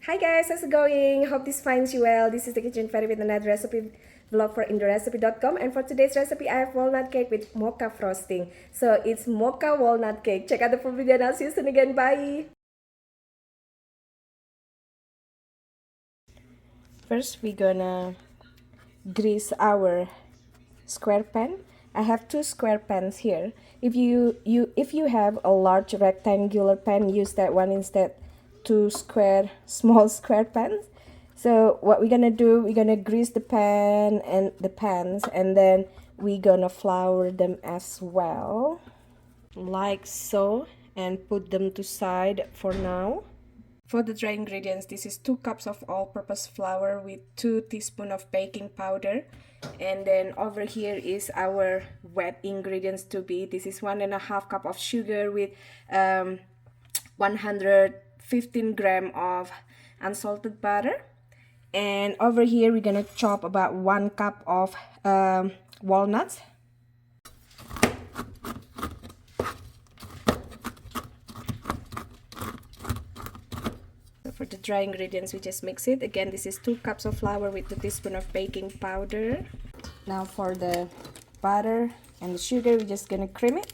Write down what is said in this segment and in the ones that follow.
Hi guys, how's it going? Hope this finds you well. This is the Kitchen Fairy with another recipe vlog for indorecipe.com, and for today's recipe I have walnut cake with mocha frosting. So it's mocha walnut cake. Check out the full video and I'll see you soon again. Bye! First we're gonna grease our square pan. I have two square pans here. If you have a large rectangular pan, use that one instead. Two small square pans. So what we're gonna do, we're gonna grease the pan and the pans, and then we're gonna flour them as well, like so, and put them to side for now. For the dry ingredients, this is 2 cups of all-purpose flour with 2 teaspoons of baking powder. And then over here is our wet ingredients to be. This is 1.5 cup of sugar with 115 gram of unsalted butter. And over here we're gonna chop about 1 cup of walnuts. For the dry ingredients, we just mix it. Again, this is 2 cups of flour with 2 teaspoons of baking powder. Now for the butter and the sugar, we're just gonna cream it.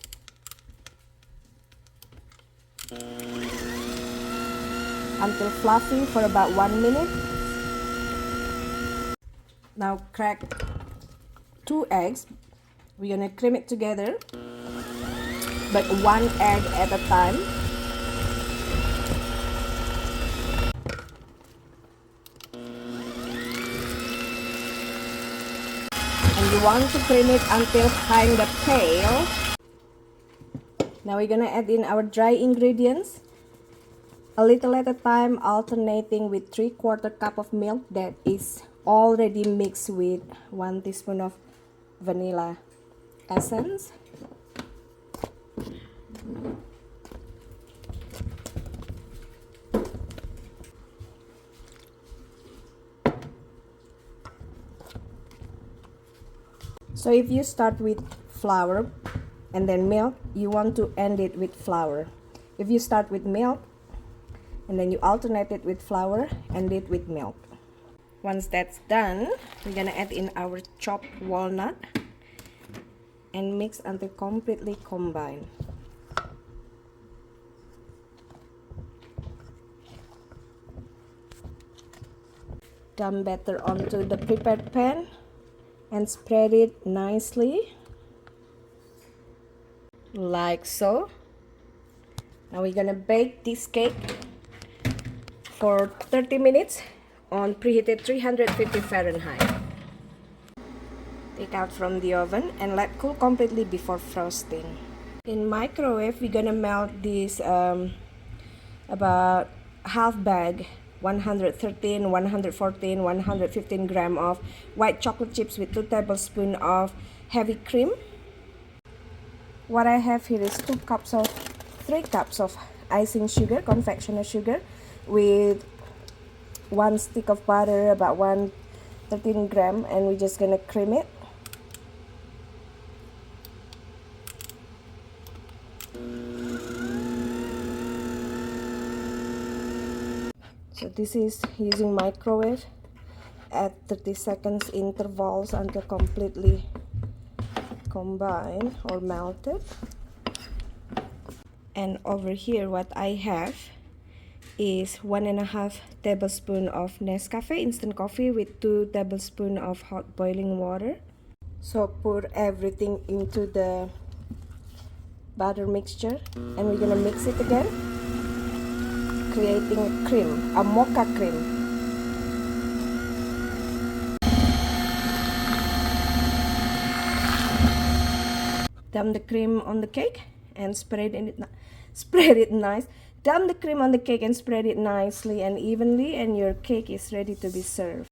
Until fluffy for about 1 minute. Now crack 2 eggs. We're gonna cream it together, but 1 egg at a time. And you want to cream it until kind of pale. Now we're gonna add in our dry ingredients, a little at a time, alternating with 3/4 cup of milk that is already mixed with 1 teaspoon of vanilla essence. So if you start with flour and then milk, you want to end it with flour. If you start with milk and then you alternate it with flour, end it with milk. Once that's done, we're gonna add in our chopped walnut and mix until completely combined. Dump batter onto the prepared pan and spread it nicely, like so. Now we're gonna bake this cake for 30 minutes on preheated 350 Fahrenheit. Take out from the oven and let cool completely before frosting. In microwave, we're gonna melt this about half bag, 113, 114, 115 gram of white chocolate chips with 2 tablespoons of heavy cream. What I have here is 3 cups of icing sugar, confectioner sugar, with 1 stick of butter, about 113 gram, and we're just gonna cream it. So this is using microwave at 30 seconds intervals until completely combined or melted. And over here what I have is 1.5 tablespoons of Nescafe instant coffee with 2 tablespoons of hot boiling water. So pour everything into the butter mixture and we're gonna mix it again, creating a cream, a mocha cream. Dump the cream on the cake and spread it nice. Dump the cream on the cake and spread it nicely and evenly, and your cake is ready to be served.